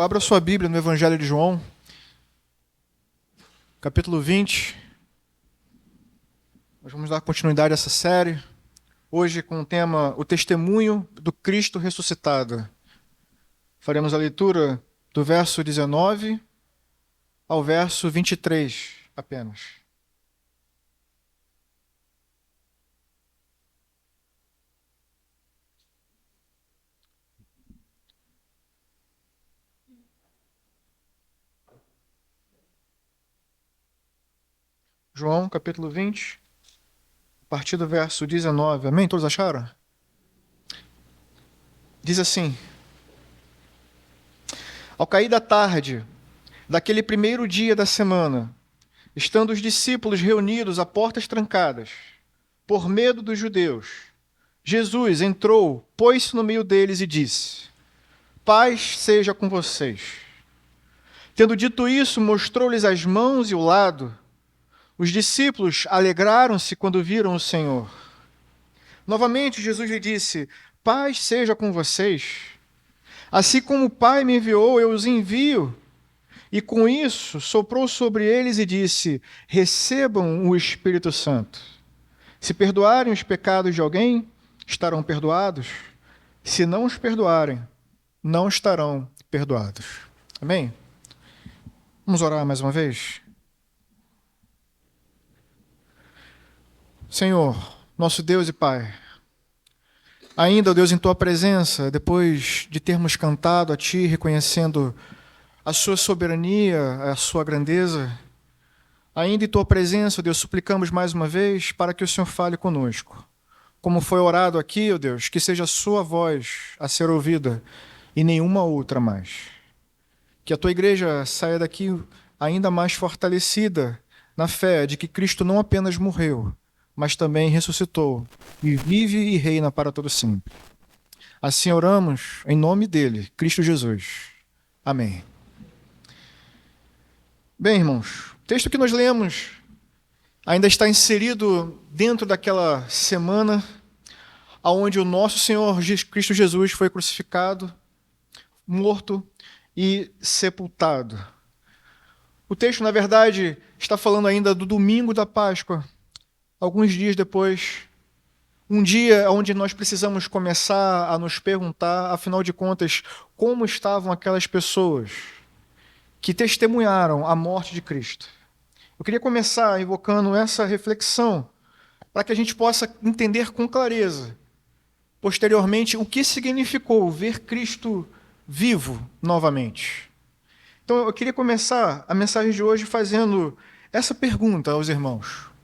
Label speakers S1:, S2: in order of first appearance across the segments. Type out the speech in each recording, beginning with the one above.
S1: Abra sua Bíblia no Evangelho de João, capítulo 20. Nós vamos dar continuidade a essa série, hoje com o tema O Testemunho do Cristo Ressuscitado. Faremos a leitura do verso 19 ao verso 23 apenas. João, capítulo 20, a partir do verso 19. Amém? Todos acharam? Diz assim: Ao cair da tarde, daquele primeiro dia da semana, estando os discípulos reunidos a portas trancadas, por medo dos judeus, Jesus entrou, pôs-se no meio deles e disse: Paz seja com vocês. Tendo dito isso, mostrou-lhes as mãos e o lado. Os discípulos alegraram-se quando viram o Senhor. Novamente, Jesus lhe disse: Paz seja com vocês. Assim como o Pai me enviou, eu os envio. E com isso, soprou sobre eles e disse: Recebam o Espírito Santo. Se perdoarem os pecados de alguém, estarão perdoados. Se não os perdoarem, não estarão perdoados. Amém? Vamos orar mais uma vez? Senhor, nosso Deus e Pai, ainda, Deus, em Tua presença, depois de termos cantado a Ti, reconhecendo a Sua soberania, a Sua grandeza, ainda em Tua presença, Deus, suplicamos mais uma vez para que o Senhor fale conosco. Como foi orado aqui, ó Deus, que seja a Sua voz a ser ouvida e nenhuma outra mais. Que a Tua igreja saia daqui ainda mais fortalecida na fé de que Cristo não apenas morreu, mas também ressuscitou e vive e reina para todo sempre. Assim oramos em nome dele, Cristo Jesus. Amém. Bem, irmãos, o texto que nós lemos ainda está inserido dentro daquela semana onde o nosso Senhor Cristo Jesus foi crucificado, morto e sepultado. O texto, na verdade, está falando ainda do domingo da Páscoa, alguns dias depois, um dia onde nós precisamos começar a nos perguntar, afinal de contas, como estavam aquelas pessoas que testemunharam a morte de Cristo. Eu queria começar invocando essa reflexão para que a gente possa entender com clareza, posteriormente, o que significou ver Cristo vivo novamente. Então, eu queria começar a mensagem de hoje fazendo essa pergunta aos irmãos.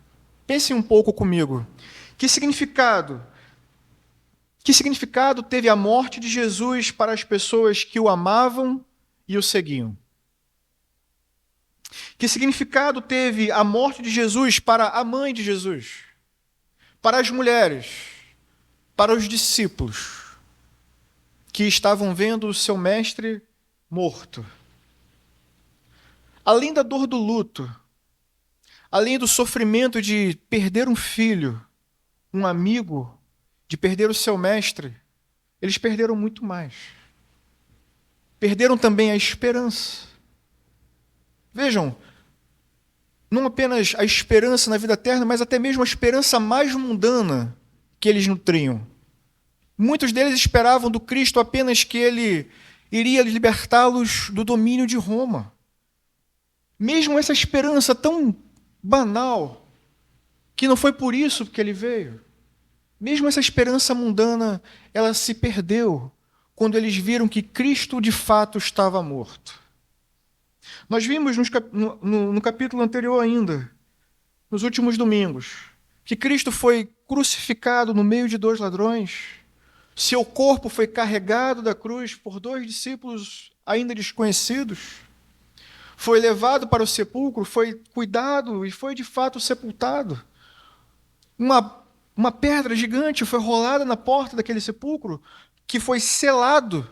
S1: Pense um pouco comigo. Que significado teve a morte de Jesus para as pessoas que o amavam e o seguiam? Que significado teve a morte de Jesus para a mãe de Jesus? Para as mulheres? Para os discípulos que estavam vendo o seu mestre morto? Além da dor do luto, além do sofrimento de perder um filho, um amigo, de perder o seu mestre, eles perderam muito mais. Perderam também a esperança. Vejam, não apenas a esperança na vida eterna, mas até mesmo a esperança mais mundana que eles nutriam. Muitos deles esperavam do Cristo apenas que ele iria libertá-los do domínio de Roma. Mesmo essa esperança tão banal, que não foi por isso que ele veio, mesmo essa esperança mundana, ela se perdeu quando eles viram que Cristo de fato estava morto. Nós vimos no capítulo anterior ainda, nos últimos domingos, que Cristo foi crucificado no meio de dois ladrões, seu corpo foi carregado da cruz por dois discípulos ainda desconhecidos, foi levado para o sepulcro, foi cuidado e foi de fato sepultado. Uma pedra gigante foi rolada na porta daquele sepulcro, que foi selado,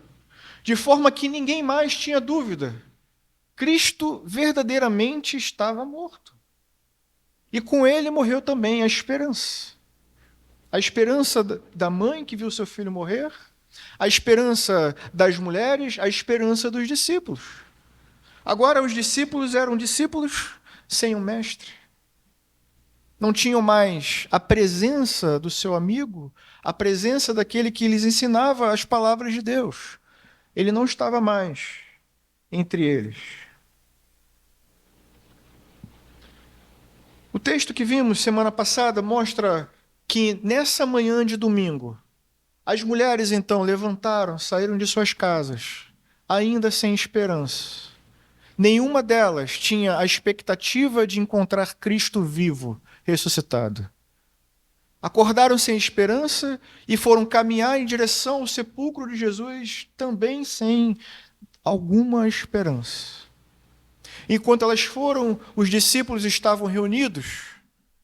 S1: de forma que ninguém mais tinha dúvida. Cristo verdadeiramente estava morto. E com ele morreu também a esperança. A esperança da mãe que viu seu filho morrer, A esperança das mulheres, a esperança dos discípulos. Agora, os discípulos eram discípulos sem um mestre. Não tinham mais a presença do seu amigo, a presença daquele que lhes ensinava as palavras de Deus. Ele não estava mais entre eles. O texto que vimos semana passada mostra que nessa manhã de domingo, as mulheres então levantaram, saíram de suas casas, ainda sem esperança. Nenhuma delas tinha a expectativa de encontrar Cristo vivo, ressuscitado. Acordaram sem esperança e foram caminhar em direção ao sepulcro de Jesus, também sem alguma esperança. Enquanto elas foram, os discípulos estavam reunidos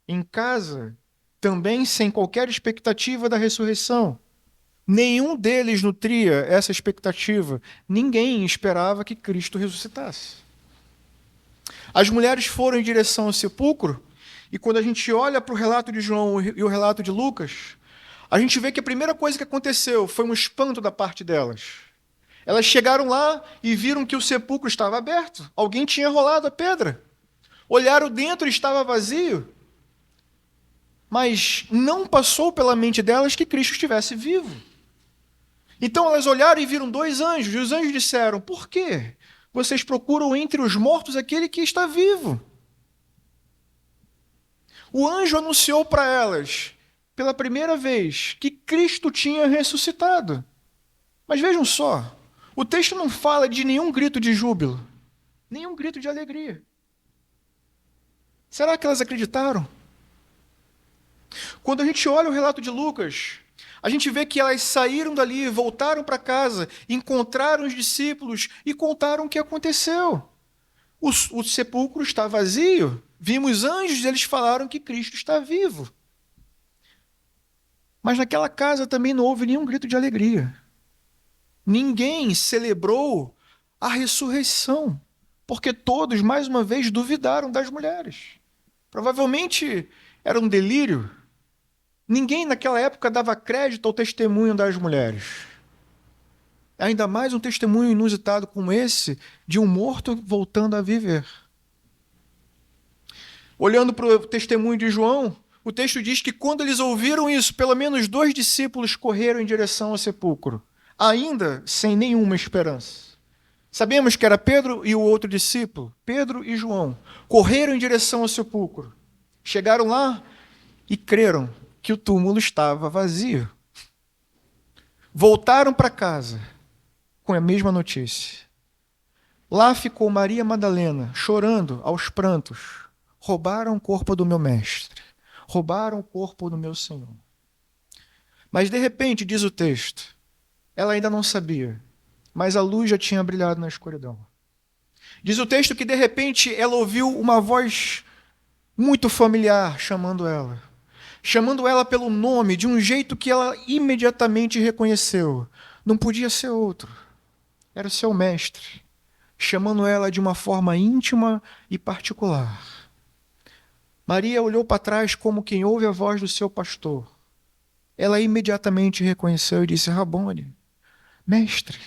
S1: em casa, também sem qualquer expectativa da ressurreição. Nenhum deles nutria essa expectativa. Ninguém esperava que Cristo ressuscitasse. As mulheres foram em direção ao sepulcro, e quando a gente olha para o relato de João e o relato de Lucas, a gente vê que a primeira coisa que aconteceu foi um espanto da parte delas. Elas chegaram lá e viram que o sepulcro estava aberto. Alguém tinha rolado a pedra. Olharam dentro e estava vazio. Mas não passou pela mente delas que Cristo estivesse vivo. Então elas olharam e viram dois anjos. E os anjos disseram: por quê? Vocês procuram entre os mortos aquele que está vivo. O anjo anunciou para elas, pela primeira vez, que Cristo tinha ressuscitado. Mas vejam só, o texto não fala de nenhum grito de júbilo, nenhum grito de alegria. Será que elas acreditaram? Quando a gente olha o relato de Lucas, a gente vê que elas saíram dali, voltaram para casa, encontraram os discípulos e contaram o que aconteceu. O sepulcro está vazio, vimos anjos e eles falaram que Cristo está vivo. Mas naquela casa também não houve nenhum grito de alegria. Ninguém celebrou a ressurreição, porque todos, mais uma vez, duvidaram das mulheres. Provavelmente era um delírio. Ninguém naquela época dava crédito ao testemunho das mulheres. Ainda mais um testemunho inusitado como esse, de um morto voltando a viver. Olhando para o testemunho de João, o texto diz que quando eles ouviram isso, pelo menos 2 discípulos correram em direção ao sepulcro, ainda sem nenhuma esperança. Sabemos que era Pedro e o outro discípulo, Pedro e João, correram em direção ao sepulcro. Chegaram lá e creram que o túmulo estava vazio. Voltaram para casa com a mesma notícia. Lá ficou Maria Madalena, chorando aos prantos. Roubaram o corpo do meu mestre. Roubaram o corpo do meu Senhor. Mas de repente, diz o texto, ela ainda não sabia, mas a luz já tinha brilhado na escuridão. Diz o texto que de repente ela ouviu uma voz muito familiar chamando ela pelo nome, de um jeito que ela imediatamente reconheceu. Não podia ser outro. Era o seu mestre, chamando ela de uma forma íntima e particular. Maria olhou para trás como quem ouve a voz do seu pastor. Ela imediatamente reconheceu e disse: Rabone, mestre.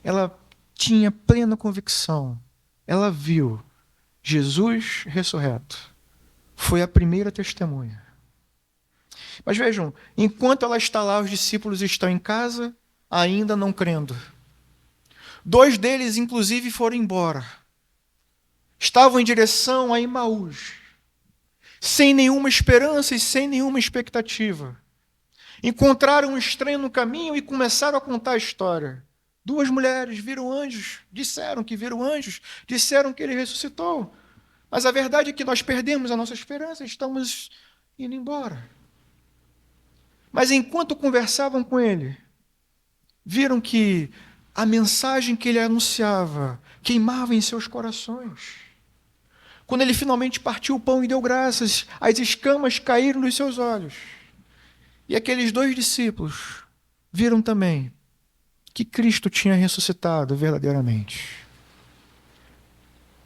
S1: Ela tinha plena convicção. Ela viu Jesus ressurreto. Foi a primeira testemunha. Mas vejam, enquanto ela está lá, os discípulos estão em casa, ainda não crendo. 2 deles, inclusive, foram embora. Estavam em direção a Emaús, sem nenhuma esperança e sem nenhuma expectativa. Encontraram um estranho no caminho e começaram a contar a história. 2 mulheres viram anjos, disseram que viram anjos, disseram que ele ressuscitou. Mas a verdade é que nós perdemos a nossa esperança, estamos indo embora. Mas enquanto conversavam com ele, viram que a mensagem que ele anunciava queimava em seus corações. Quando ele finalmente partiu o pão e deu graças, as escamas caíram dos seus olhos. E aqueles 2 discípulos viram também que Cristo tinha ressuscitado verdadeiramente.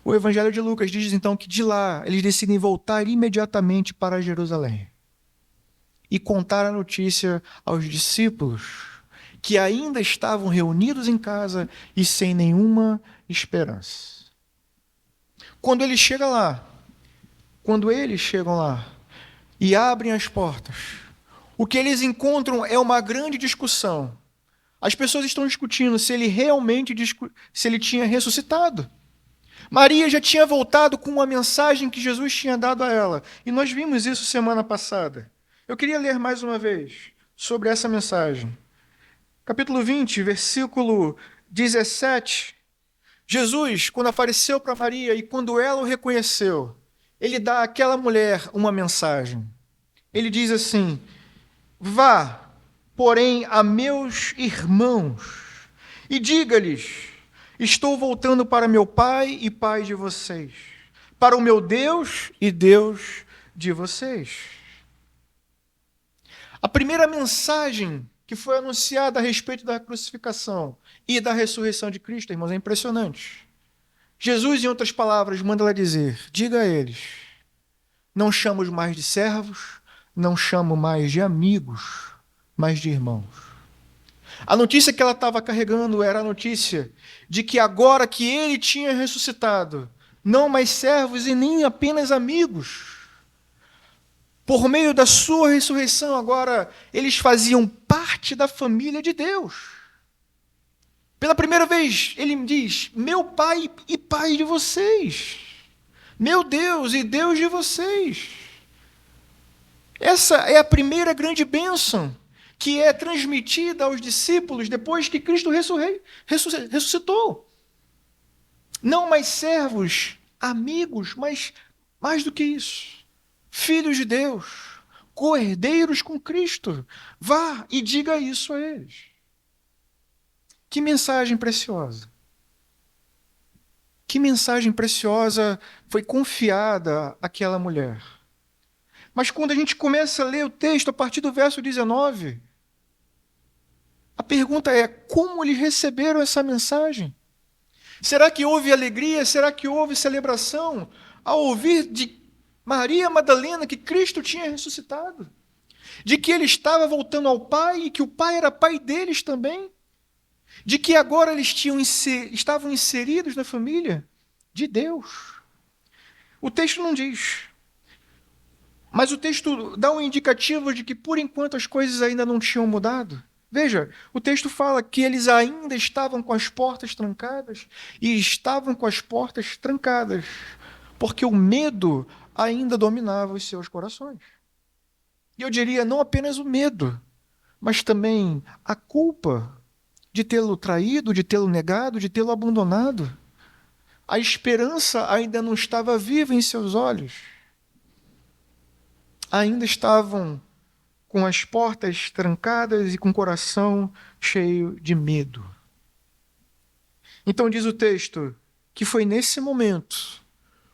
S1: O Evangelho de Lucas diz então que de lá eles decidem voltar imediatamente para Jerusalém e contar a notícia aos discípulos que ainda estavam reunidos em casa e sem nenhuma esperança. Quando eles chegam lá e abrem as portas, o que eles encontram é uma grande discussão. As pessoas estão discutindo se ele realmente se ele tinha ressuscitado. Maria já tinha voltado com uma mensagem que Jesus tinha dado a ela. E nós vimos isso semana passada. Eu queria ler mais uma vez sobre essa mensagem. Capítulo 20, versículo 17. Jesus, quando apareceu para Maria e quando ela o reconheceu, ele dá àquela mulher uma mensagem. Ele diz assim: vá, porém, a meus irmãos e diga-lhes: estou voltando para meu Pai e Pai de vocês, para o meu Deus e Deus de vocês. A primeira mensagem que foi anunciada a respeito da crucificação e da ressurreição de Cristo, irmãos, é impressionante. Jesus, em outras palavras, manda ela dizer: diga a eles, não chamo mais de servos, não chamo mais de amigos, mas de irmãos. A notícia que ela estava carregando era a notícia de que agora que ele tinha ressuscitado, não mais servos e nem apenas amigos, por meio da sua ressurreição, agora eles faziam parte da família de Deus. Pela primeira vez, ele me diz: meu Pai e Pai de vocês, meu Deus e Deus de vocês. Essa é a primeira grande bênção que é transmitida aos discípulos depois que Cristo ressuscitou. Não mais servos, amigos, mas mais do que isso, filhos de Deus, co-herdeiros com Cristo. Vá e diga isso a eles. Que mensagem preciosa. Que mensagem preciosa foi confiada àquela mulher. Mas quando a gente começa a ler o texto a partir do verso 19, a pergunta é: como eles receberam essa mensagem? Será que houve alegria? Será que houve celebração ao ouvir de Maria Madalena que Cristo tinha ressuscitado? De que ele estava voltando ao Pai e que o Pai era Pai deles também? De que agora eles estavam inseridos na família de Deus? O texto não diz. Mas o texto dá um indicativo de que, por enquanto, as coisas ainda não tinham mudado. Veja, o texto fala que eles ainda estavam com as portas trancadas e estavam com as portas trancadas porque o medo ainda dominava os seus corações. E eu diria, não apenas o medo, mas também a culpa de tê-lo traído, de tê-lo negado, de tê-lo abandonado. A esperança ainda não estava viva em seus olhos. Ainda estavam com as portas trancadas e com o coração cheio de medo. Então diz o texto que foi nesse momento,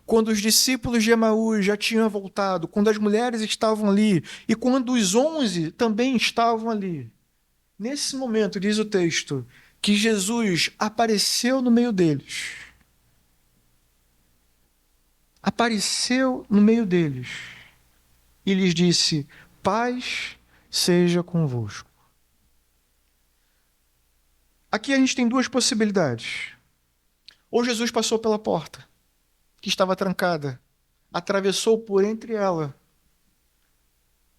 S1: quando os discípulos de Emaús já tinham voltado, quando as mulheres estavam ali e quando os 11 também estavam ali. Nesse momento, diz o texto, que Jesus apareceu no meio deles. Apareceu no meio deles e lhes disse: paz seja convosco. Aqui a gente tem duas possibilidades. Ou Jesus passou pela porta, que estava trancada, atravessou por entre ela.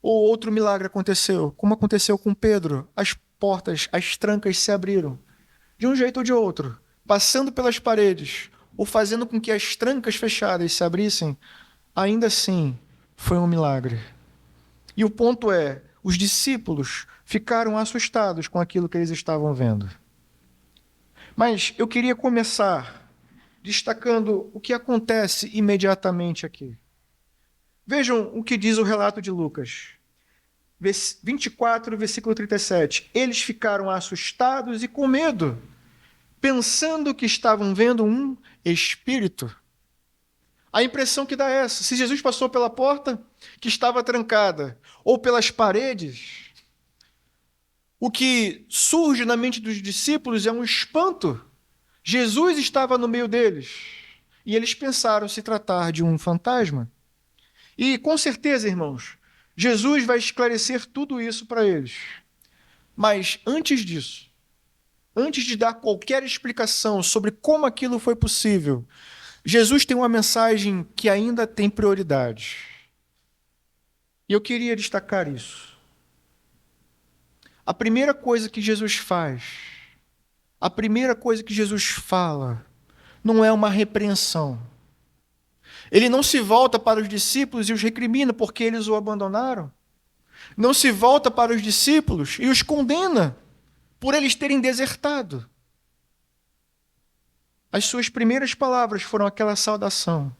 S1: Ou outro milagre aconteceu, como aconteceu com Pedro. As portas, as trancas se abriram, de um jeito ou de outro, passando pelas paredes, ou fazendo com que as trancas fechadas se abrissem. Ainda assim, foi um milagre. E o ponto é, os discípulos ficaram assustados com aquilo que eles estavam vendo. Mas eu queria começar destacando o que acontece imediatamente aqui. Vejam o que diz o relato de Lucas. 24, versículo 37. Eles ficaram assustados e com medo, pensando que estavam vendo um espírito. A impressão que dá é essa: se Jesus passou pela porta que estava trancada ou pelas paredes, o que surge na mente dos discípulos é um espanto. Jesus estava no meio deles e eles pensaram se tratar de um fantasma. E com certeza, irmãos, Jesus vai esclarecer tudo isso para eles. Mas antes disso, antes de dar qualquer explicação sobre como aquilo foi possível, Jesus tem uma mensagem que ainda tem prioridade. E eu queria destacar isso. A primeira coisa que Jesus faz, a primeira coisa que Jesus fala, não é uma repreensão. Ele não se volta para os discípulos e os recrimina porque eles o abandonaram. Não se volta para os discípulos e os condena por eles terem desertado. As suas primeiras palavras foram aquela saudação: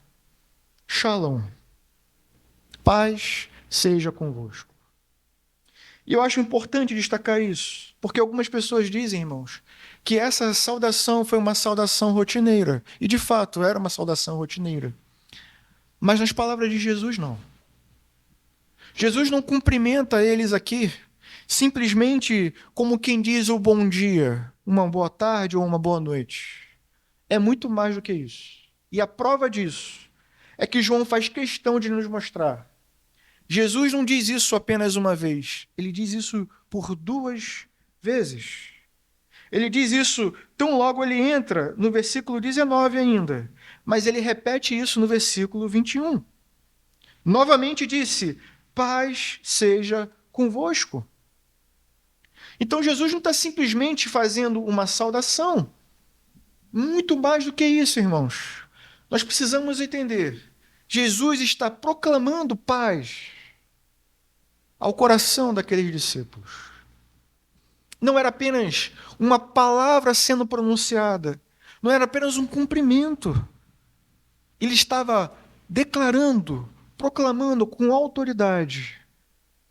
S1: Shalom, paz seja convosco. E eu acho importante destacar isso, porque algumas pessoas dizem, irmãos, que essa saudação foi uma saudação rotineira. E de fato era uma saudação rotineira. Mas nas palavras de Jesus, não. Jesus não cumprimenta eles aqui simplesmente como quem diz o bom dia, uma boa tarde ou uma boa noite. É muito mais do que isso. E a prova disso é que João faz questão de nos mostrar. Jesus não diz isso apenas uma vez, ele diz isso por 2 vezes. Ele diz isso tão logo ele entra no versículo 19 ainda, mas ele repete isso no versículo 21. Novamente disse: paz seja convosco. Então Jesus não está simplesmente fazendo uma saudação. Muito mais do que isso, irmãos. Nós precisamos entender. Jesus está proclamando paz ao coração daqueles discípulos. Não era apenas uma palavra sendo pronunciada, não era apenas um cumprimento. Ele estava declarando, proclamando com autoridade: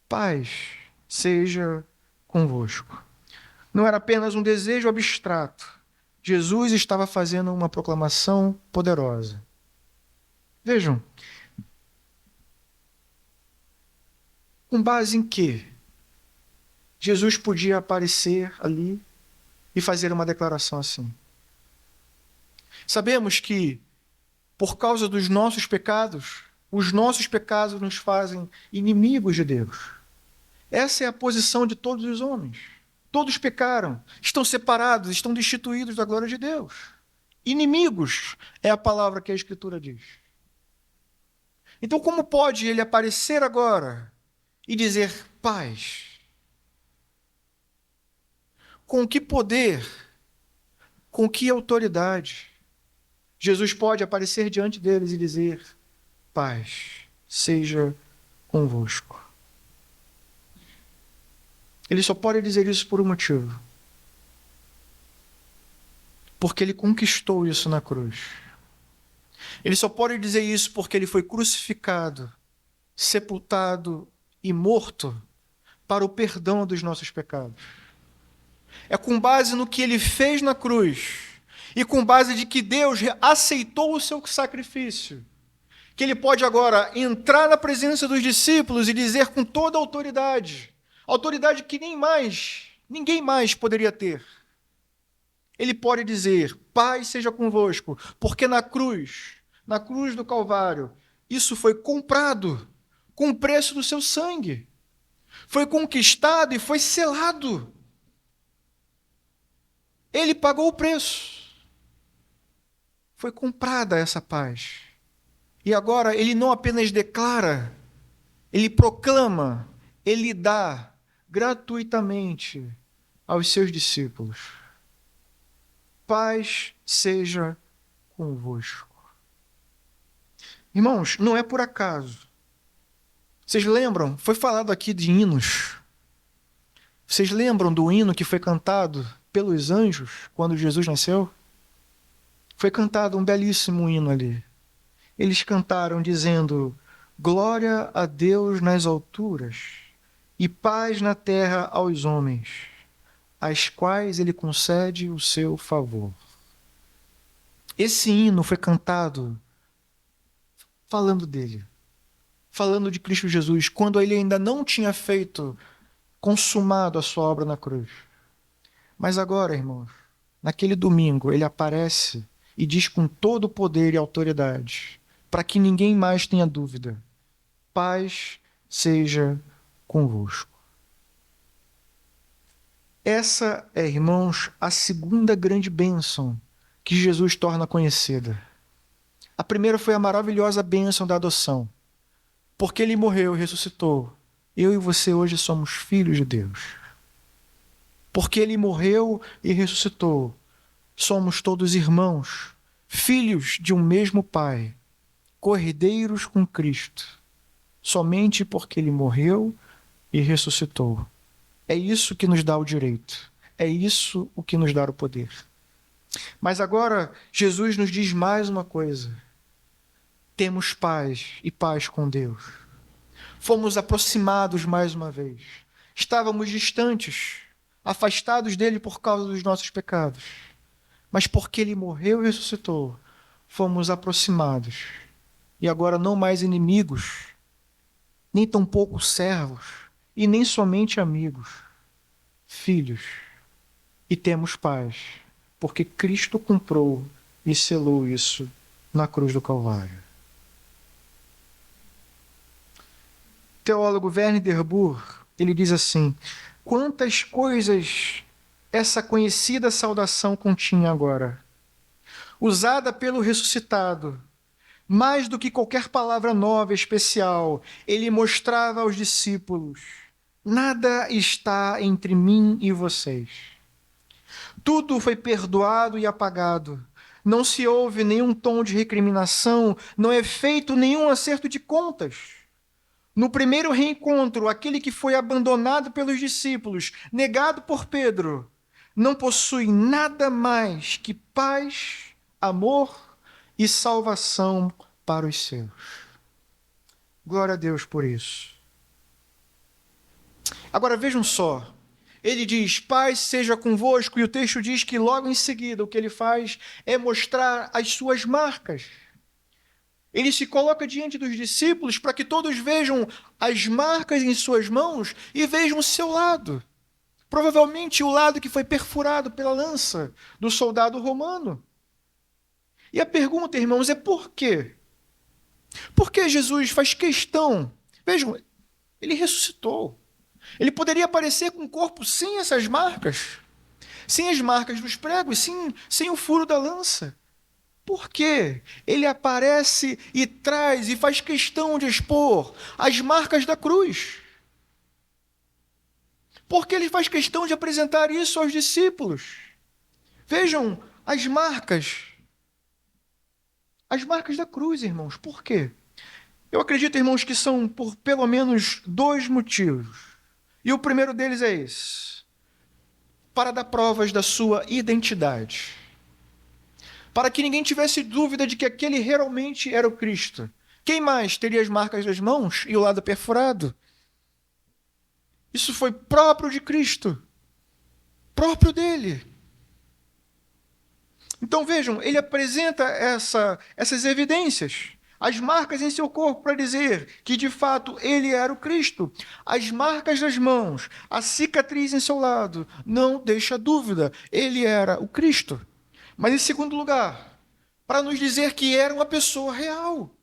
S1: paz seja convosco. Não era apenas um desejo abstrato. Jesus estava fazendo uma proclamação poderosa. Vejam, com base em que Jesus podia aparecer ali e fazer uma declaração assim? Sabemos que, por causa dos nossos pecados, os nossos pecados nos fazem inimigos de Deus. Essa é a posição de todos os homens. Todos pecaram, estão separados, estão destituídos da glória de Deus. Inimigos é a palavra que a Escritura diz. Então, como pode ele aparecer agora e dizer paz? Com que poder, com que autoridade Jesus pode aparecer diante deles e dizer: paz seja convosco? Ele só pode dizer isso por um motivo. Porque ele conquistou isso na cruz. Ele só pode dizer isso porque ele foi crucificado, sepultado e morto para o perdão dos nossos pecados. É com base no que ele fez na cruz e com base de que Deus aceitou o seu sacrifício, que ele pode agora entrar na presença dos discípulos e dizer com toda a autoridade que ninguém mais poderia ter. Ele pode dizer: paz seja convosco, porque na cruz do Calvário, isso foi comprado com o preço do seu sangue. Foi conquistado e foi selado. Ele pagou o preço. Foi comprada essa paz. E agora ele não apenas declara, ele proclama, ele dá gratuitamente aos seus discípulos: paz seja convosco. Irmãos, não é por acaso. Vocês lembram? Foi falado aqui de hinos. Vocês lembram do hino que foi cantado pelos anjos quando Jesus nasceu? Foi cantado um belíssimo hino ali. Eles cantaram dizendo: glória a Deus nas alturas e paz na terra aos homens, às quais ele concede o seu favor. Esse hino foi cantado falando dele, falando de Cristo Jesus, quando ele ainda não tinha consumado a sua obra na cruz. Mas agora, irmãos, naquele domingo, ele aparece e diz com todo o poder e autoridade, para que ninguém mais tenha dúvida: paz seja convosco. Essa é, irmãos, a segunda grande bênção que Jesus torna conhecida. A primeira foi a maravilhosa bênção da adoção. Porque ele morreu e ressuscitou, eu e você hoje somos filhos de Deus. Porque ele morreu e ressuscitou, somos todos irmãos, filhos de um mesmo Pai, cordeiros com Cristo, somente porque ele morreu e ressuscitou. É isso que nos dá o direito, é isso o que nos dá o poder. Mas agora, Jesus nos diz mais uma coisa: temos paz e paz com Deus. Fomos aproximados mais uma vez. Estávamos distantes, afastados dele por causa dos nossos pecados. Mas porque ele morreu e ressuscitou, fomos aproximados. E agora não mais inimigos, nem tampouco servos, e nem somente amigos, filhos. E temos paz, porque Cristo comprou e selou isso na cruz do Calvário. O teólogo Werner Derboer, ele diz assim: quantas coisas essa conhecida saudação continha agora, usada pelo ressuscitado, mais do que qualquer palavra nova, especial, ele mostrava aos discípulos: nada está entre mim e vocês. Tudo foi perdoado e apagado. Não se ouve nenhum tom de recriminação, não é feito nenhum acerto de contas. No primeiro reencontro, aquele que foi abandonado pelos discípulos, negado por Pedro, não possui nada mais que paz, amor e salvação para os seus. Glória a Deus por isso. Agora vejam só. Ele diz: paz seja convosco, e o texto diz que logo em seguida o que ele faz é mostrar as suas marcas. Ele se coloca diante dos discípulos para que todos vejam as marcas em suas mãos e vejam o seu lado. Provavelmente o lado que foi perfurado pela lança do soldado romano. E a pergunta, irmãos, é por quê? Por que Jesus faz questão? Vejam, ele ressuscitou. Ele poderia aparecer com o corpo sem essas marcas, sem as marcas dos pregos, sem o furo da lança. Por quê? Ele aparece e traz e faz questão de expor as marcas da cruz. Porque ele faz questão de apresentar isso aos discípulos. Vejam as marcas da cruz, irmãos. Por quê? Eu acredito, irmãos, que são por pelo menos dois motivos. E o primeiro deles é esse: para dar provas da sua identidade. Para que ninguém tivesse dúvida de que aquele realmente era o Cristo. Quem mais teria as marcas das mãos e o lado perfurado? Isso foi próprio de Cristo, próprio dele. Então vejam, ele apresenta essas evidências, as marcas em seu corpo para dizer que de fato ele era o Cristo. As marcas das mãos, a cicatriz em seu lado, não deixa dúvida, ele era o Cristo. Mas em segundo lugar, para nos dizer que era uma pessoa real,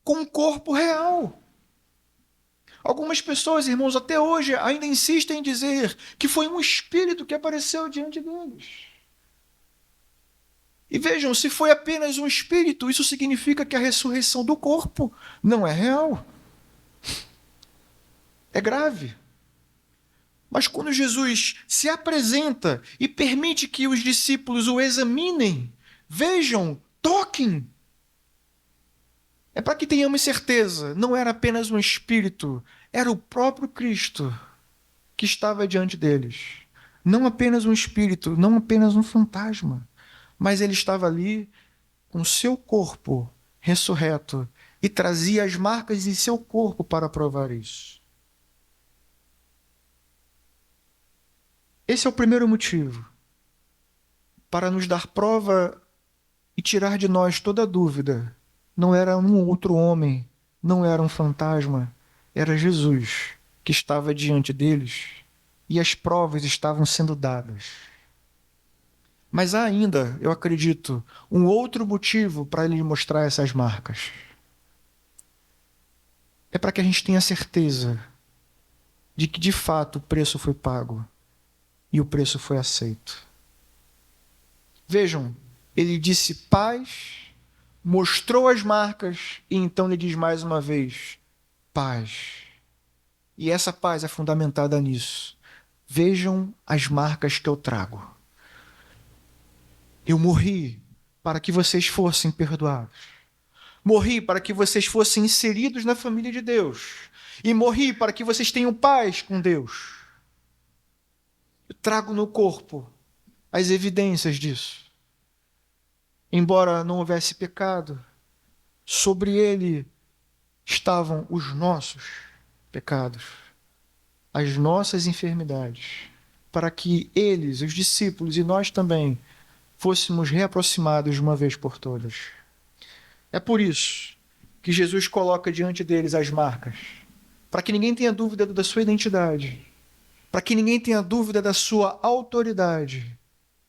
S1: com um corpo real. Algumas pessoas, irmãos, até hoje ainda insistem em dizer que foi um espírito que apareceu diante deles. E vejam, se foi apenas um espírito, isso significa que a ressurreição do corpo não é real. É grave. Mas quando Jesus se apresenta e permite que os discípulos o examinem, vejam, toquem, é para que tenhamos certeza, não era apenas um espírito, era o próprio Cristo que estava diante deles. Não apenas um espírito, não apenas um fantasma, mas ele estava ali com seu corpo ressurreto e trazia as marcas em seu corpo para provar isso. Esse é o primeiro motivo, para nos dar prova e tirar de nós toda dúvida. Não era um outro homem, não era um fantasma, era Jesus que estava diante deles e as provas estavam sendo dadas. Mas há ainda, eu acredito, um outro motivo para ele mostrar essas marcas. É para que a gente tenha certeza de que de fato o preço foi pago. e o preço foi aceito. Vejam, ele disse paz, mostrou as marcas e então lhe diz mais uma vez, paz. E essa paz é fundamentada nisso. Vejam as marcas que eu trago. Eu morri para que vocês fossem perdoados. Morri para que vocês fossem inseridos na família de Deus. E morri para que vocês tenham paz com Deus. Eu trago no corpo as evidências disso. Embora não houvesse pecado, sobre ele estavam os nossos pecados, as nossas enfermidades, para que eles, os discípulos e nós também, fôssemos reaproximados de uma vez por todas. É por isso que Jesus coloca diante deles as marcas, para que ninguém tenha dúvida da sua identidade, para que ninguém tenha dúvida da sua autoridade,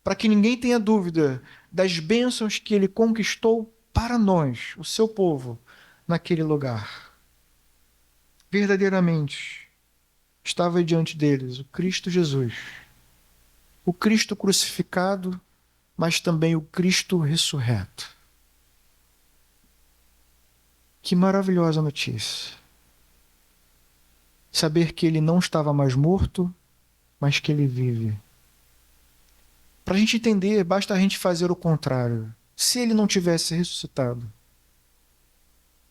S1: para que ninguém tenha dúvida das bênçãos que ele conquistou para nós, o seu povo, naquele lugar. Verdadeiramente, estava diante deles o Cristo Jesus, o Cristo crucificado, mas também o Cristo ressurreto. Que maravilhosa notícia! Saber que ele não estava mais morto, mas que ele vive. Para a gente entender, basta a gente fazer o contrário. Se ele não tivesse ressuscitado,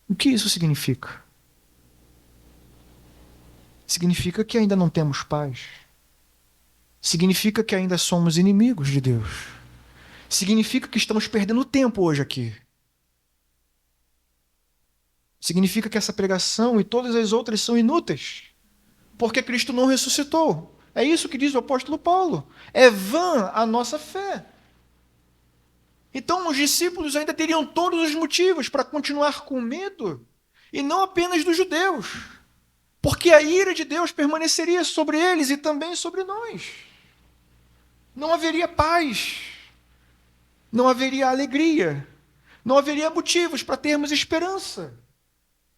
S1: o que isso significa? Significa que ainda não temos paz. Significa que ainda somos inimigos de Deus. Significa que estamos perdendo tempo hoje aqui. Significa que essa pregação e todas as outras são inúteis, porque Cristo não ressuscitou. É isso que diz o apóstolo Paulo. É vã a nossa fé. Então os discípulos ainda teriam todos os motivos para continuar com medo, e não apenas dos judeus, porque a ira de Deus permaneceria sobre eles e também sobre nós. Não haveria paz, não haveria alegria, não haveria motivos para termos esperança.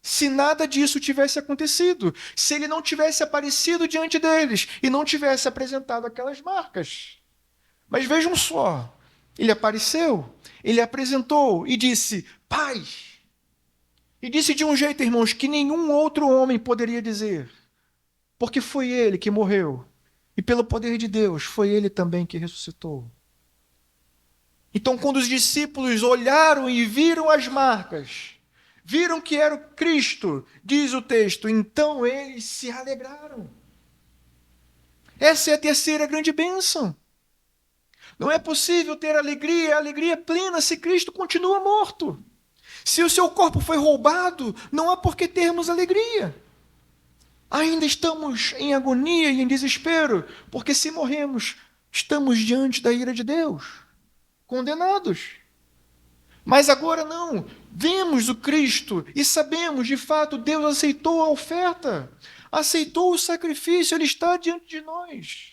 S1: Se nada disso tivesse acontecido, se ele não tivesse aparecido diante deles e não tivesse apresentado aquelas marcas. Mas vejam só, ele apareceu, ele apresentou e disse, paz. E disse de um jeito, irmãos, que nenhum outro homem poderia dizer, porque foi ele que morreu, e pelo poder de Deus, foi ele também que ressuscitou. Então, quando os discípulos olharam e viram as marcas, viram que era o Cristo, diz o texto, então eles se alegraram. Essa é a terceira grande bênção. Não é possível ter alegria plena, se Cristo continua morto. Se o seu corpo foi roubado, não há por que termos alegria. Ainda estamos em agonia e em desespero, porque se morremos, estamos diante da ira de Deus, condenados. Mas agora não, vemos o Cristo e sabemos, de fato, Deus aceitou a oferta, aceitou o sacrifício, Ele está diante de nós.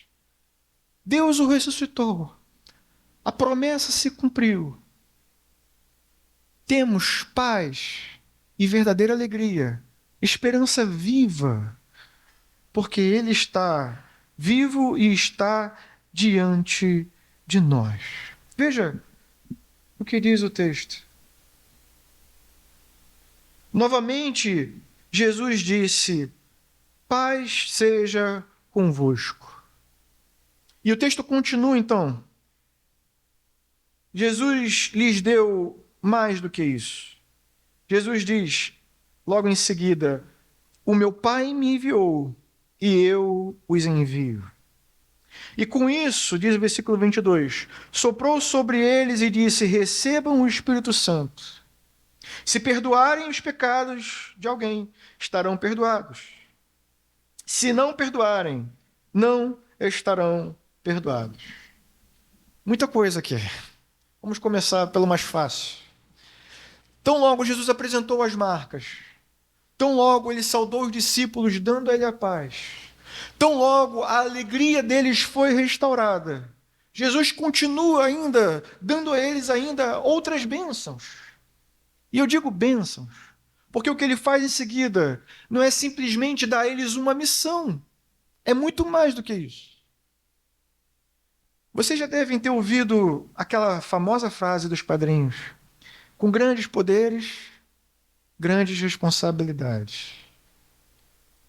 S1: Deus o ressuscitou, a promessa se cumpriu. Temos paz e verdadeira alegria, esperança viva, porque Ele está vivo e está diante de nós. Veja o que diz o texto. Novamente, Jesus disse, paz seja convosco. E o texto continua então. Jesus lhes deu mais do que isso. Jesus diz, logo em seguida, o meu Pai me enviou e eu os envio. E com isso, diz o versículo 22, soprou sobre eles e disse, recebam o Espírito Santo. Se perdoarem os pecados de alguém, estarão perdoados. Se não perdoarem, não estarão perdoados. Muita coisa aqui. Vamos começar pelo mais fácil. Tão logo Jesus apresentou as marcas, tão logo ele saudou os discípulos, dando a ele a paz, tão logo a alegria deles foi restaurada, Jesus continua ainda, dando a eles ainda outras bênçãos. E eu digo bênçãos, porque o que ele faz em seguida não é simplesmente dar a eles uma missão, é muito mais do que isso. Vocês já devem ter ouvido aquela famosa frase dos padrinhos: com grandes poderes, grandes responsabilidades.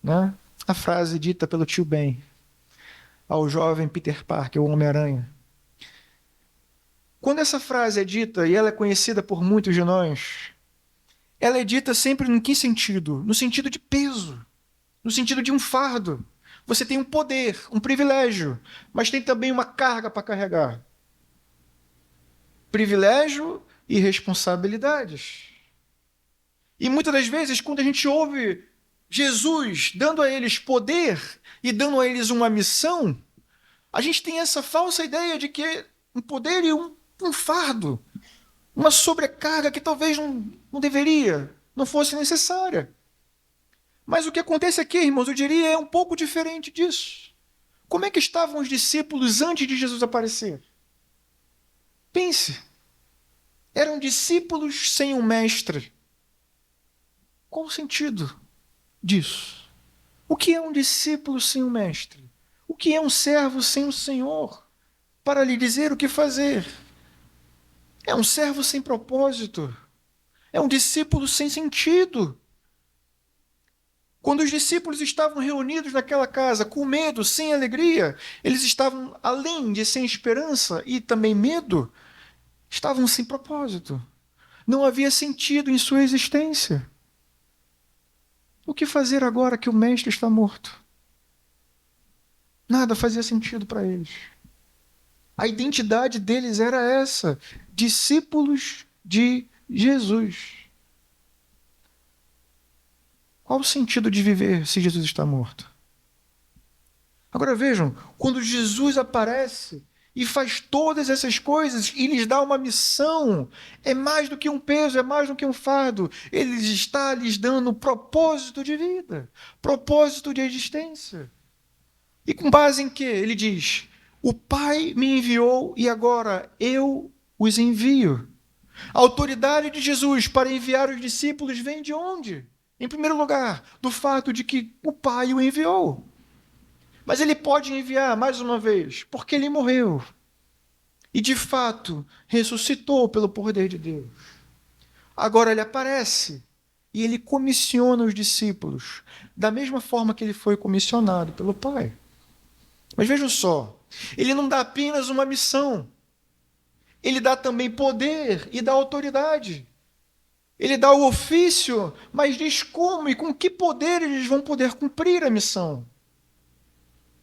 S1: Né? A frase dita pelo tio Ben ao jovem Peter Parker, o Homem-Aranha. Quando essa frase é dita, e ela é conhecida por muitos de nós, ela é dita sempre em que sentido? No sentido de peso, no sentido de um fardo. Você tem um poder, um privilégio, mas tem também uma carga para carregar. Privilégio e responsabilidades. E muitas das vezes, quando a gente ouve Jesus dando a eles poder e dando a eles uma missão, a gente tem essa falsa ideia de que um poder e um fardo, uma sobrecarga que talvez não deveria, não fosse necessária. Mas o que acontece aqui, irmãos, eu diria, é um pouco diferente disso. Como é que estavam os discípulos antes de Jesus aparecer? Pense, eram discípulos sem um mestre. Qual o sentido disso? O que é um discípulo sem um mestre? O que é um servo sem um senhor para lhe dizer o que fazer? É um servo sem propósito. É um discípulo sem sentido. Quando os discípulos estavam reunidos naquela casa com medo, sem alegria, eles estavam, além de sem esperança e também medo, estavam sem propósito. Não havia sentido em sua existência. O que fazer agora que o mestre está morto? Nada fazia sentido para eles. A identidade deles era essa: discípulos de Jesus. Qual o sentido de viver se Jesus está morto? Agora vejam, quando Jesus aparece e faz todas essas coisas e lhes dá uma missão, é mais do que um peso, é mais do que um fardo. Ele está lhes dando propósito de vida, propósito de existência. E com base em quê? Ele diz: o Pai me enviou e agora eu os envio. A autoridade de Jesus para enviar os discípulos vem de onde? Em primeiro lugar, do fato de que o Pai o enviou. Mas ele pode enviar mais uma vez, porque ele morreu. E de fato, ressuscitou pelo poder de Deus. Agora ele aparece e ele comissiona os discípulos, da mesma forma que ele foi comissionado pelo Pai. Mas vejam só, ele não dá apenas uma missão, ele dá também poder e dá autoridade. Ele dá o ofício, mas diz como e com que poder eles vão poder cumprir a missão.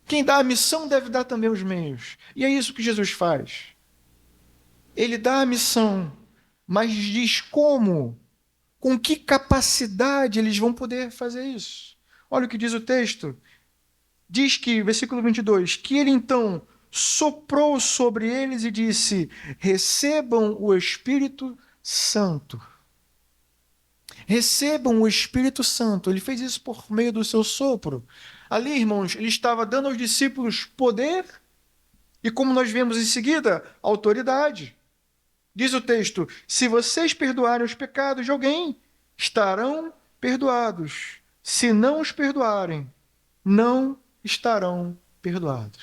S1: Quem dá a missão deve dar também os meios. E é isso que Jesus faz. Ele dá a missão, mas diz como, com que capacidade eles vão poder fazer isso. Olha o que diz o texto. Diz que, versículo 22, que ele então soprou sobre eles e disse: recebam o Espírito Santo. Recebam o Espírito Santo. Ele fez isso por meio do seu sopro. Ali, irmãos, ele estava dando aos discípulos poder e, como nós vemos em seguida, autoridade. Diz o texto: se vocês perdoarem os pecados de alguém, estarão perdoados. Se não os perdoarem, não estarão perdoados.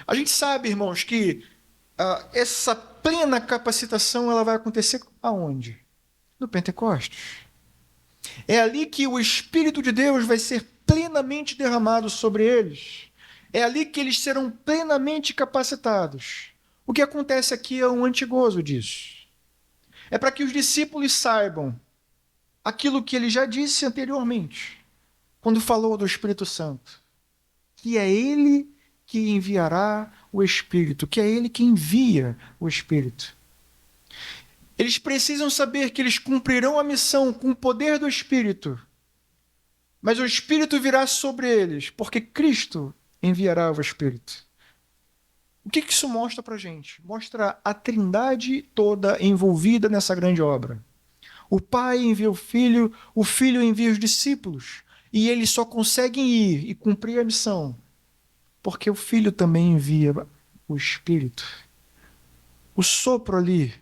S1: A gente sabe, irmãos, que essa plena capacitação ela vai acontecer aonde? No Pentecostes. É ali que o Espírito de Deus vai ser plenamente derramado sobre eles. É ali que eles serão plenamente capacitados. O que acontece aqui é um antigozo disso. É para que os discípulos saibam aquilo que ele já disse anteriormente, quando falou do Espírito Santo, que é ele que enviará o Espírito, que é ele que envia o Espírito. Eles precisam saber que eles cumprirão a missão com o poder do Espírito, mas o Espírito virá sobre eles, porque Cristo enviará o Espírito. O que isso mostra para a gente? Mostra a Trindade toda envolvida nessa grande obra. O Pai envia o Filho envia os discípulos, e eles só conseguem ir e cumprir a missão, porque o Filho também envia o Espírito. O sopro ali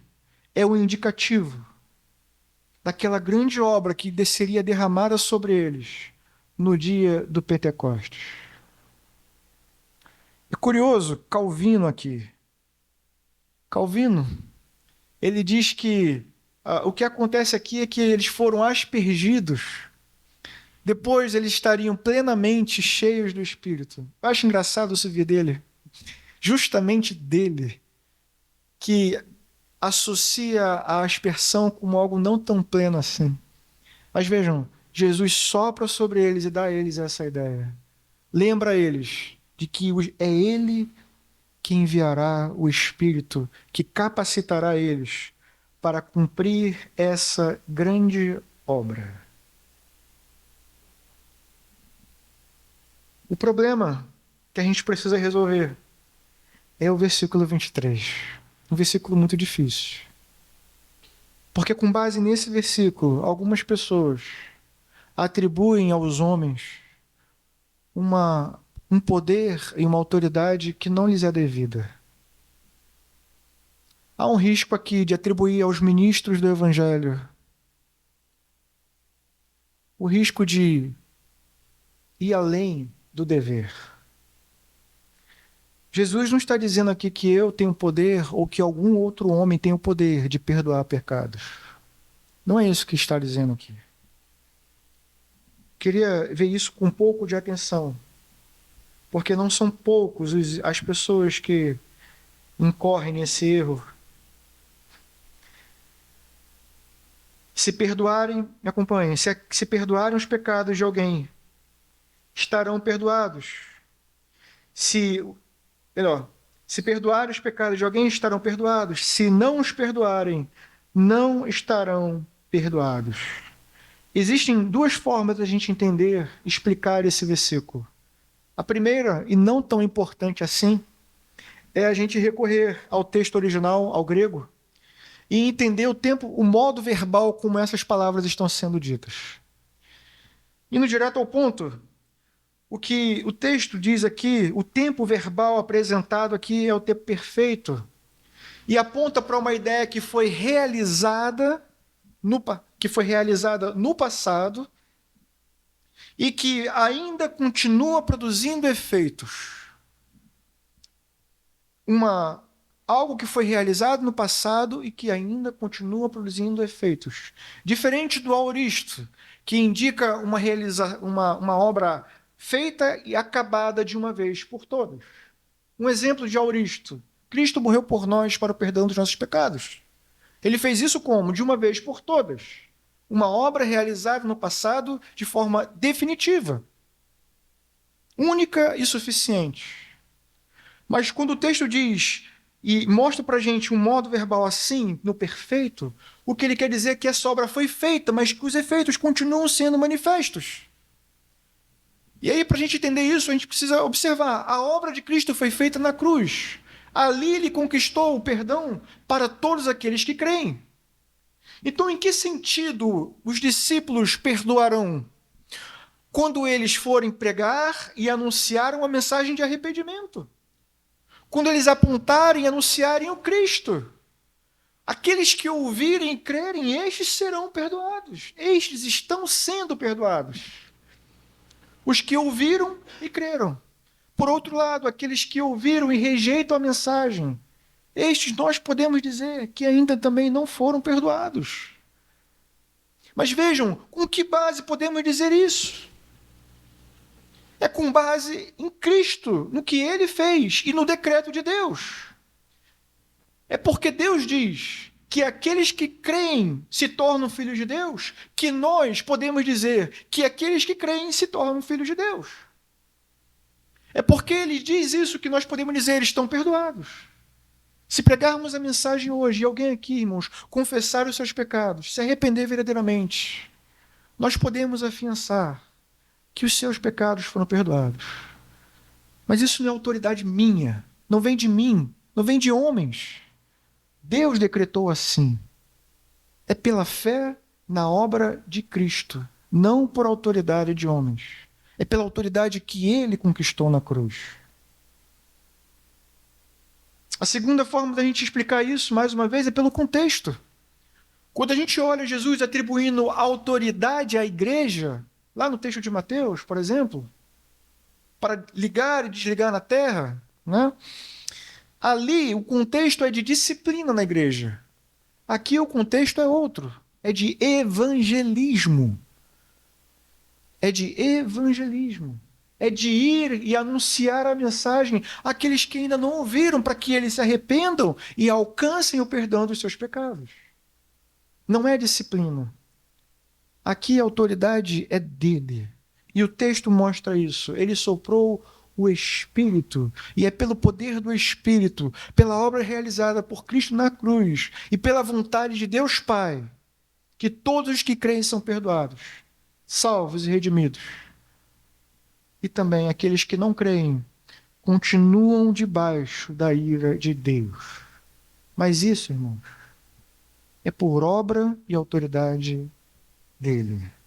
S1: é o indicativo daquela grande obra que seria derramada sobre eles no dia do Pentecostes. É curioso, Calvino aqui. Calvino, ele diz que o que acontece aqui é que eles foram aspergidos, depois eles estariam plenamente cheios do Espírito. Eu acho engraçado isso vir dele, justamente dele, que associa a aspersão como algo não tão pleno assim. Mas vejam, Jesus sopra sobre eles e dá a eles essa ideia. Lembra eles de que é Ele que enviará o Espírito, que capacitará eles para cumprir essa grande obra. O problema que a gente precisa resolver é o versículo 23. Um versículo muito difícil. Porque, com base nesse versículo, algumas pessoas atribuem aos homens um poder e uma autoridade que não lhes é devida. Há um risco aqui de atribuir aos ministros do Evangelho o risco de ir além do dever. Jesus não está dizendo aqui que eu tenho poder ou que algum outro homem tem o poder de perdoar pecados. Não é isso que está dizendo aqui. Queria ver isso com um pouco de atenção, porque não são poucos as pessoas que incorrem nesse erro. Se perdoarem, me acompanhem, se perdoarem os pecados de alguém, estarão perdoados. Melhor, se perdoarem os pecados de alguém, estarão perdoados. Se não os perdoarem, não estarão perdoados. Existem duas formas de a gente entender, explicar esse versículo. A primeira, e não tão importante assim, é a gente recorrer ao texto original, ao grego, e entender o modo verbal como essas palavras estão sendo ditas. Indo direto ao ponto, o que o texto diz aqui, o tempo verbal apresentado aqui é o tempo perfeito, e aponta para uma ideia que foi realizada no passado e que ainda continua produzindo efeitos. Algo que foi realizado no passado e que ainda continua produzindo efeitos. Diferente do aoristo, que indica uma obra feita e acabada de uma vez por todas. Um exemplo de aoristo. Cristo morreu por nós para o perdão dos nossos pecados. Ele fez isso como? De uma vez por todas. Uma obra realizada no passado de forma definitiva. Única e suficiente. Mas quando o texto diz e mostra para a gente um modo verbal assim, no perfeito, o que ele quer dizer é que essa obra foi feita, mas que os efeitos continuam sendo manifestos. E aí, para a gente entender isso, a gente precisa observar. A obra de Cristo foi feita na cruz. Ali ele conquistou o perdão para todos aqueles que creem. Então, em que sentido os discípulos perdoarão? Quando eles forem pregar e anunciar uma mensagem de arrependimento. Quando eles apontarem e anunciarem o Cristo. Aqueles que ouvirem e crerem, estes serão perdoados. Estes estão sendo perdoados. Os que ouviram e creram. Por outro lado, aqueles que ouviram e rejeitam a mensagem, estes nós podemos dizer que ainda também não foram perdoados. Mas vejam, com que base podemos dizer isso? É com base em Cristo, no que Ele fez e no decreto de Deus. É porque Deus diz que aqueles que creem se tornam filhos de Deus, que nós podemos dizer que aqueles que creem se tornam filhos de Deus. É porque Ele diz isso que nós podemos dizer, estão perdoados. Se pregarmos a mensagem hoje e alguém aqui, irmãos, confessar os seus pecados, se arrepender verdadeiramente, nós podemos afiançar que os seus pecados foram perdoados. Mas isso não é autoridade minha, não vem de mim, não vem de homens. Deus decretou assim. É pela fé na obra de Cristo, não por autoridade de homens. É pela autoridade que Ele conquistou na cruz. A segunda forma da gente explicar isso, mais uma vez, é pelo contexto. Quando a gente olha Jesus atribuindo autoridade à igreja, lá no texto de Mateus, por exemplo, para ligar e desligar na terra, né? Ali, o contexto é de disciplina na igreja. Aqui, o contexto é outro. É de evangelismo. É de evangelismo. É de ir e anunciar a mensagem àqueles que ainda não ouviram, para que eles se arrependam e alcancem o perdão dos seus pecados. Não é disciplina. Aqui a autoridade é dele. E o texto mostra isso. Ele soprou o Espírito. E é pelo poder do Espírito, pela obra realizada por Cristo na cruz e pela vontade de Deus Pai, que todos os que creem são perdoados, salvos e redimidos. E também aqueles que não creem continuam debaixo da ira de Deus. Mas isso, irmãos, é por obra e autoridade dele.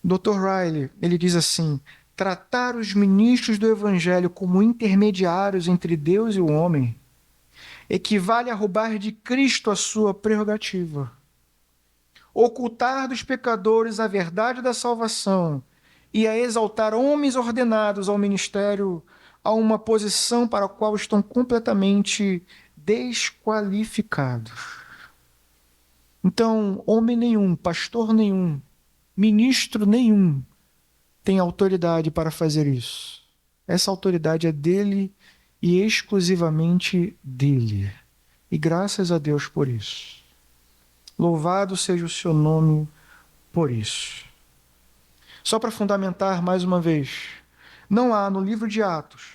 S1: Dr. Riley, ele diz assim: tratar os ministros do evangelho como intermediários entre Deus e o homem equivale a roubar de Cristo a sua prerrogativa. Ocultar dos pecadores a verdade da salvação e a exaltar homens ordenados ao ministério a uma posição para a qual estão completamente desqualificados. Então, homem nenhum, pastor nenhum, ministro nenhum tem autoridade para fazer isso. Essa autoridade é dele e exclusivamente dele. E graças a Deus por isso. Louvado seja o seu nome por isso. Só para fundamentar mais uma vez, não há no livro de Atos,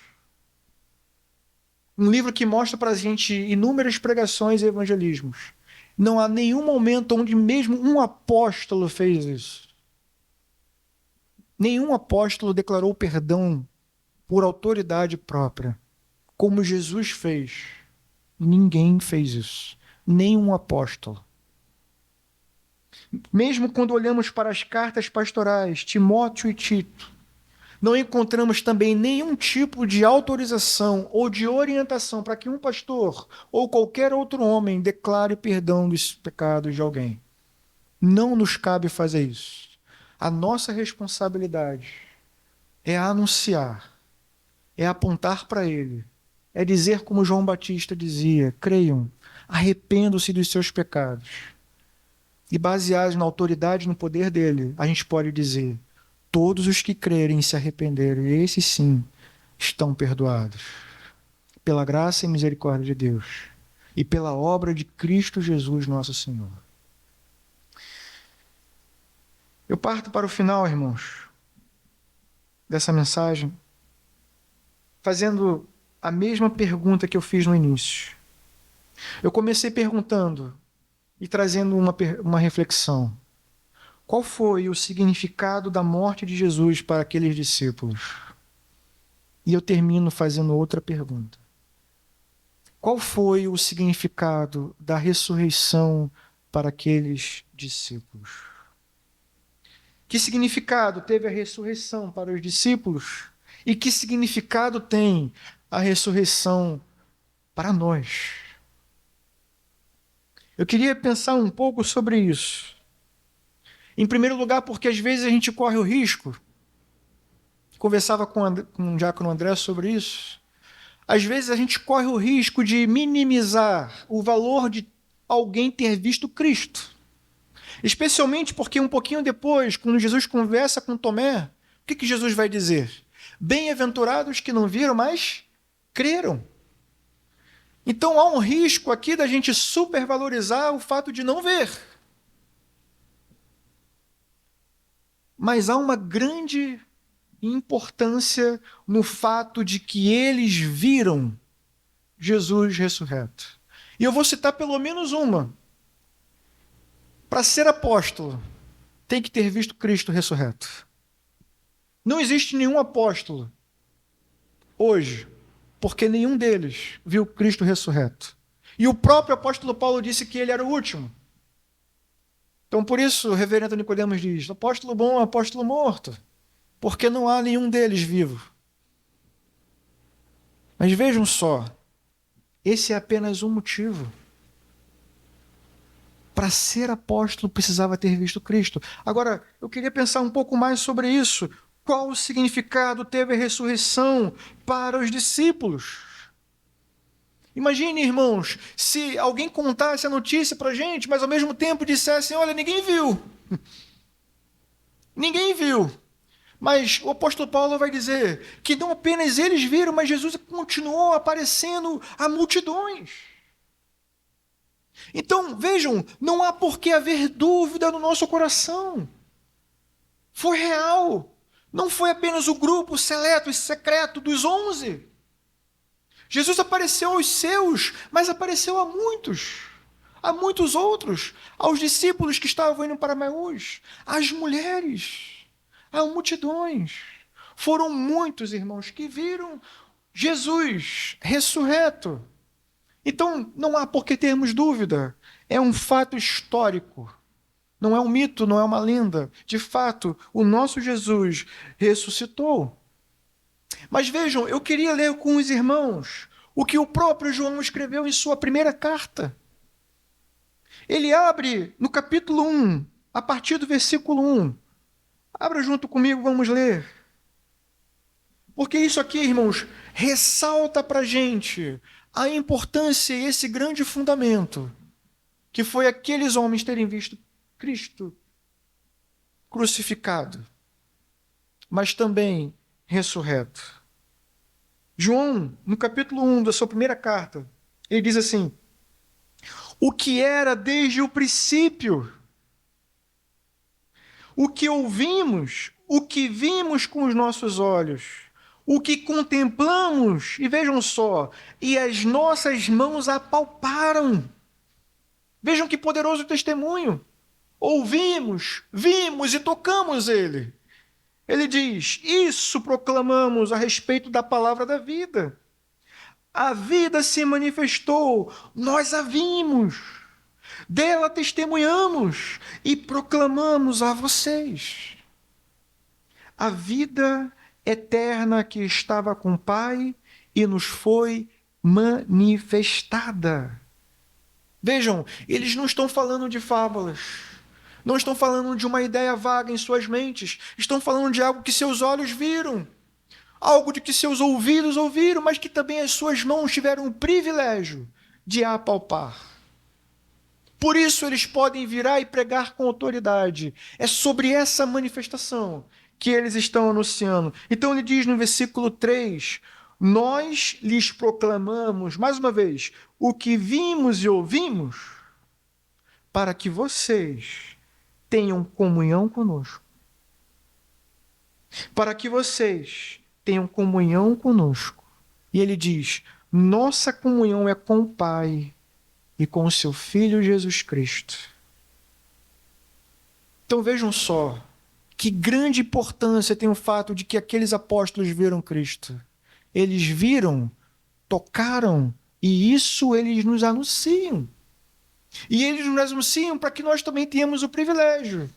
S1: um livro que mostra para a gente inúmeras pregações e evangelismos, não há nenhum momento onde mesmo um apóstolo fez isso. Nenhum apóstolo declarou perdão por autoridade própria, como Jesus fez. Ninguém fez isso. Nenhum apóstolo. Mesmo quando olhamos para as cartas pastorais, Timóteo e Tito, não encontramos também nenhum tipo de autorização ou de orientação para que um pastor ou qualquer outro homem declare perdão dos pecados de alguém. Não nos cabe fazer isso. A nossa responsabilidade é anunciar, é apontar para ele, é dizer como João Batista dizia: creiam, arrependam-se dos seus pecados. E baseados na autoridade e no poder dele, a gente pode dizer: todos os que crerem e se arrependerem, esses sim, estão perdoados. Pela graça e misericórdia de Deus. E pela obra de Cristo Jesus, nosso Senhor. Eu parto para o final, irmãos, dessa mensagem, fazendo a mesma pergunta que eu fiz no início. Eu comecei perguntando e trazendo uma reflexão. Qual foi o significado da morte de Jesus para aqueles discípulos? E eu termino fazendo outra pergunta. Qual foi o significado da ressurreição para aqueles discípulos? Que significado teve a ressurreição para os discípulos? E que significado tem a ressurreição para nós? Eu queria pensar um pouco sobre isso. Em primeiro lugar, porque às vezes a gente corre o risco, conversava com o diácono André sobre isso, às vezes a gente corre o risco de minimizar o valor de alguém ter visto Cristo. Especialmente porque um pouquinho depois, quando Jesus conversa com Tomé, o que Jesus vai dizer? Bem-aventurados que não viram, mas creram. Então há um risco aqui da gente supervalorizar o fato de não ver. Mas há uma grande importância no fato de que eles viram Jesus ressurreto. E eu vou citar pelo menos uma. Para ser apóstolo, tem que ter visto Cristo ressurreto. Não existe nenhum apóstolo hoje, porque nenhum deles viu Cristo ressurreto. E o próprio apóstolo Paulo disse que ele era o último. Então, por isso, o reverendo Nicodemos diz: apóstolo bom, apóstolo morto, porque não há nenhum deles vivo. Mas vejam só, esse é apenas um motivo para ser apóstolo, precisava ter visto Cristo. Agora, eu queria pensar um pouco mais sobre isso. Qual o significado teve a ressurreição para os discípulos? Imagine, irmãos, se alguém contasse a notícia para a gente, mas ao mesmo tempo dissessem: olha, ninguém viu. Ninguém viu. Mas o apóstolo Paulo vai dizer que não apenas eles viram, mas Jesus continuou aparecendo a multidões. Então, vejam, não há por que haver dúvida no nosso coração. Foi real. Não foi apenas o grupo seleto e secreto dos 11. Jesus apareceu aos seus, mas apareceu a muitos outros, aos discípulos que estavam indo para Emaús, às mulheres, a multidões. Foram muitos, irmãos, que viram Jesus ressurreto. Então, não há por que termos dúvida. É um fato histórico. Não é um mito, não é uma lenda. De fato, o nosso Jesus ressuscitou. Mas vejam, eu queria ler com os irmãos o que o próprio João escreveu em sua primeira carta. Ele abre no capítulo 1, a partir do versículo 1. Abra junto comigo, vamos ler. Porque isso aqui, irmãos, ressalta para a gente a importância e esse grande fundamento, que foi aqueles homens terem visto Cristo crucificado, mas também ressurreto. João, no capítulo 1 da sua primeira carta, ele diz assim: o que era desde o princípio, o que ouvimos, o que vimos com os nossos olhos, o que contemplamos, e vejam só, e as nossas mãos apalparam. Vejam que poderoso testemunho. Ouvimos, vimos e tocamos ele. Ele diz: isso proclamamos a respeito da palavra da vida. A vida se manifestou, nós a vimos, dela testemunhamos e proclamamos a vocês. A vida eterna que estava com o Pai e nos foi manifestada. Vejam, eles não estão falando de fábulas, não estão falando de uma ideia vaga em suas mentes, estão falando de algo que seus olhos viram, algo de que seus ouvidos ouviram, mas que também as suas mãos tiveram o privilégio de apalpar. Por isso eles podem virar e pregar com autoridade. É sobre essa manifestação que eles estão anunciando. Então ele diz no versículo 3, nós lhes proclamamos, mais uma vez, o que vimos e ouvimos, para que vocês tenham comunhão conosco. Para que vocês tenham comunhão conosco. E ele diz, nossa comunhão é com o Pai e com o seu Filho Jesus Cristo. Então vejam só, que grande importância tem o fato de que aqueles apóstolos viram Cristo. Eles viram, tocaram, e isso eles nos anunciam. E eles nos anunciam para que nós também tenhamos o privilégio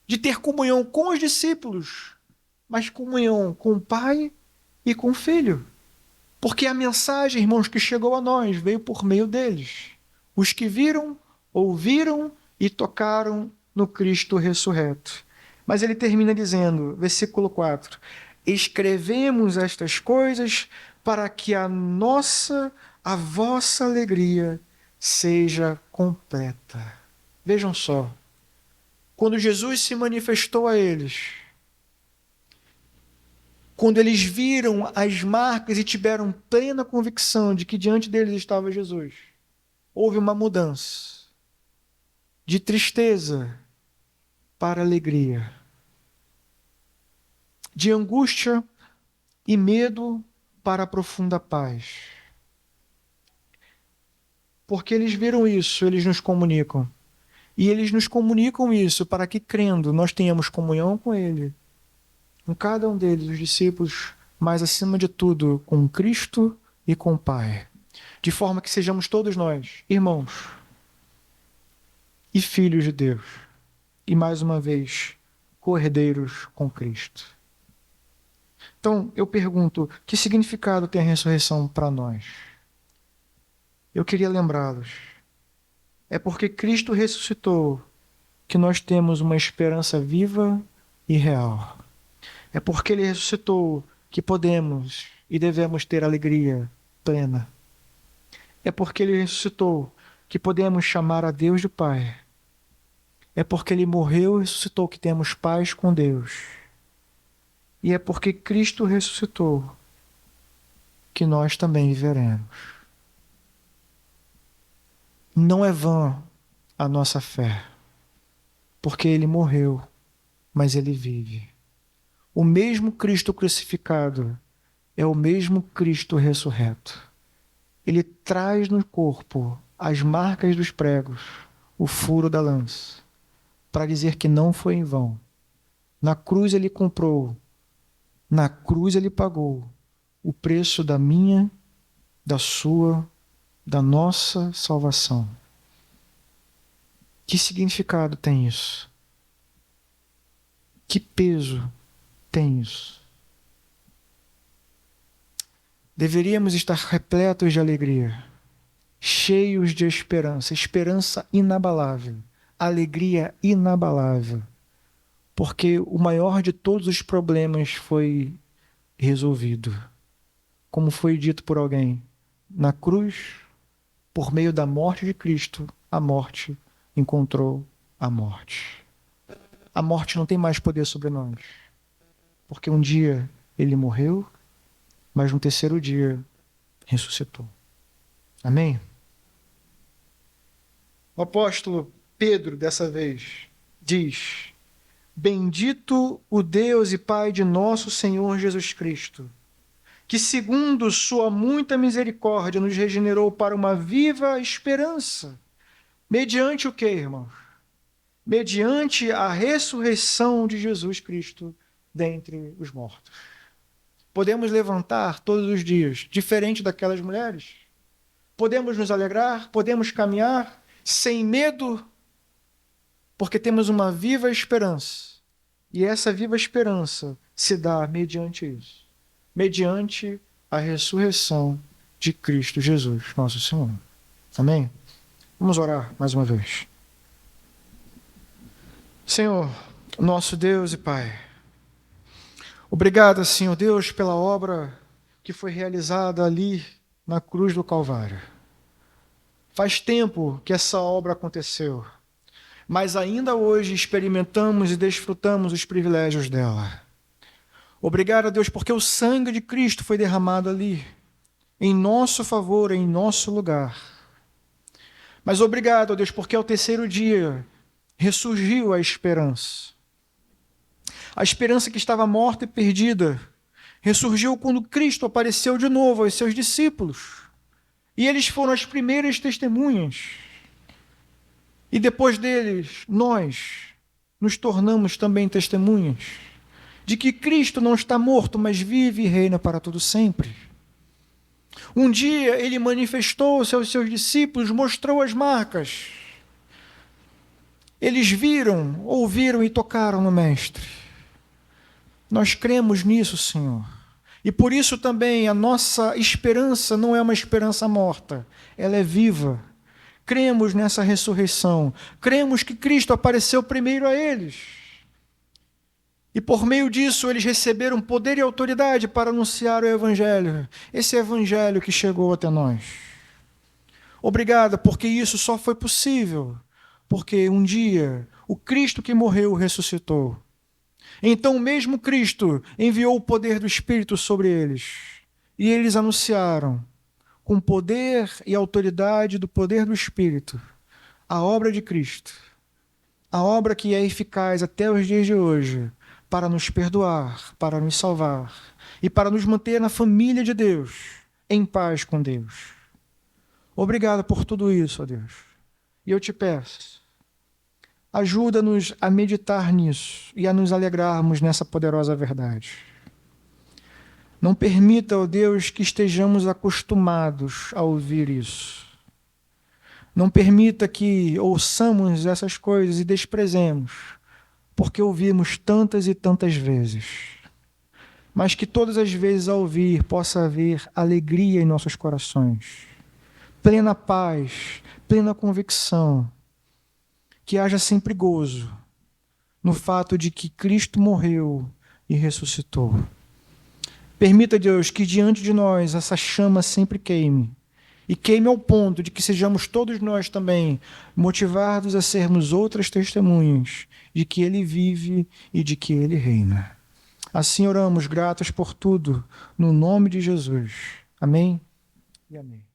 S1: de ter comunhão com os discípulos, mas comunhão com o Pai e com o Filho. Porque a mensagem, irmãos, que chegou a nós veio por meio deles. Os que viram, ouviram e tocaram no Cristo ressurreto. Mas ele termina dizendo, versículo 4, escrevemos estas coisas para que a vossa alegria seja completa. Vejam só, quando Jesus se manifestou a eles, quando eles viram as marcas e tiveram plena convicção de que diante deles estava Jesus, houve uma mudança de tristeza para alegria, de angústia e medo para a profunda paz. Porque eles viram isso, eles nos comunicam. E eles nos comunicam isso para que, crendo, nós tenhamos comunhão com Ele, com cada um deles, os discípulos, mas acima de tudo, com Cristo e com o Pai. De forma que sejamos todos nós, irmãos e filhos de Deus. E mais uma vez, cordeiros com Cristo. Então, eu pergunto, que significado tem a ressurreição para nós? Eu queria lembrá-los É porque Cristo ressuscitou que nós temos uma esperança viva e real. É porque Ele ressuscitou que podemos e devemos ter alegria plena. É porque Ele ressuscitou que podemos chamar a Deus de Pai. É porque Ele morreu e ressuscitou que temos paz com Deus. E é porque Cristo ressuscitou que nós também viveremos. Não é vã a nossa fé, porque Ele morreu, mas Ele vive. O mesmo Cristo crucificado é o mesmo Cristo ressurreto. Ele traz no corpo as marcas dos pregos, o furo da lança, para dizer que não foi em vão. Na cruz Ele comprou, na cruz Ele pagou o preço da minha, da sua, da nossa salvação. Que significado tem isso? Que peso tem isso? Deveríamos estar repletos de alegria, cheios de esperança, esperança inabalável, alegria inabalável, porque o maior de todos os problemas foi resolvido. Como foi dito por alguém, na cruz, por meio da morte de Cristo, a morte encontrou a morte. A morte não tem mais poder sobre nós, porque um dia ele morreu, mas no terceiro dia ressuscitou. Amém? O apóstolo Pedro, dessa vez, diz: Bendito o Deus e Pai de nosso Senhor Jesus Cristo, que segundo sua muita misericórdia nos regenerou para uma viva esperança. Mediante o quê, irmãos? Mediante a ressurreição de Jesus Cristo dentre os mortos. Podemos levantar todos os dias, diferente daquelas mulheres. Podemos nos alegrar, podemos caminhar sem medo, porque temos uma viva esperança. E essa viva esperança se dá mediante isso. Mediante a ressurreição de Cristo Jesus, nosso Senhor. Amém? Vamos orar mais uma vez. Senhor, nosso Deus e Pai, obrigado, Senhor Deus, pela obra que foi realizada ali na cruz do Calvário. Faz tempo que essa obra aconteceu, mas ainda hoje experimentamos e desfrutamos os privilégios dela. Obrigado, Deus, porque o sangue de Cristo foi derramado ali, em nosso favor, em nosso lugar. Mas obrigado, Deus, porque ao terceiro dia ressurgiu a esperança. A esperança que estava morta e perdida ressurgiu quando Cristo apareceu de novo aos seus discípulos. E eles foram as primeiras testemunhas. E depois deles, nós nos tornamos também testemunhas de que Cristo não está morto, mas vive e reina para todo sempre. Um dia ele manifestou-se aos seus discípulos, mostrou as marcas. Eles viram, ouviram e tocaram no Mestre. Nós cremos nisso, Senhor. E por isso também a nossa esperança não é uma esperança morta, ela é viva. Cremos nessa ressurreição, cremos que Cristo apareceu primeiro a eles. E por meio disso eles receberam poder e autoridade para anunciar o Evangelho. Esse Evangelho que chegou até nós. Obrigado, porque isso só foi possível, porque um dia o Cristo que morreu ressuscitou. Então o mesmo Cristo enviou o poder do Espírito sobre eles. E eles anunciaram, com poder e autoridade do poder do Espírito, a obra de Cristo. A obra que é eficaz até os dias de hoje, para nos perdoar, para nos salvar e para nos manter na família de Deus, em paz com Deus. Obrigado por tudo isso, ó Deus. E eu te peço, ajuda-nos a meditar nisso e a nos alegrarmos nessa poderosa verdade. Não permita, ó Deus, que estejamos acostumados a ouvir isso. Não permita que ouçamos essas coisas e desprezemos, porque ouvimos tantas e tantas vezes. Mas que todas as vezes ao ouvir possa haver alegria em nossos corações, plena paz, plena convicção, que haja sempre gozo no fato de que Cristo morreu e ressuscitou. Permita, Deus, que diante de nós essa chama sempre queime, e queime ao ponto de que sejamos todos nós também motivados a sermos outras testemunhas de que Ele vive e de que Ele reina. Assim oramos, gratos por tudo, no nome de Jesus. Amém e amém.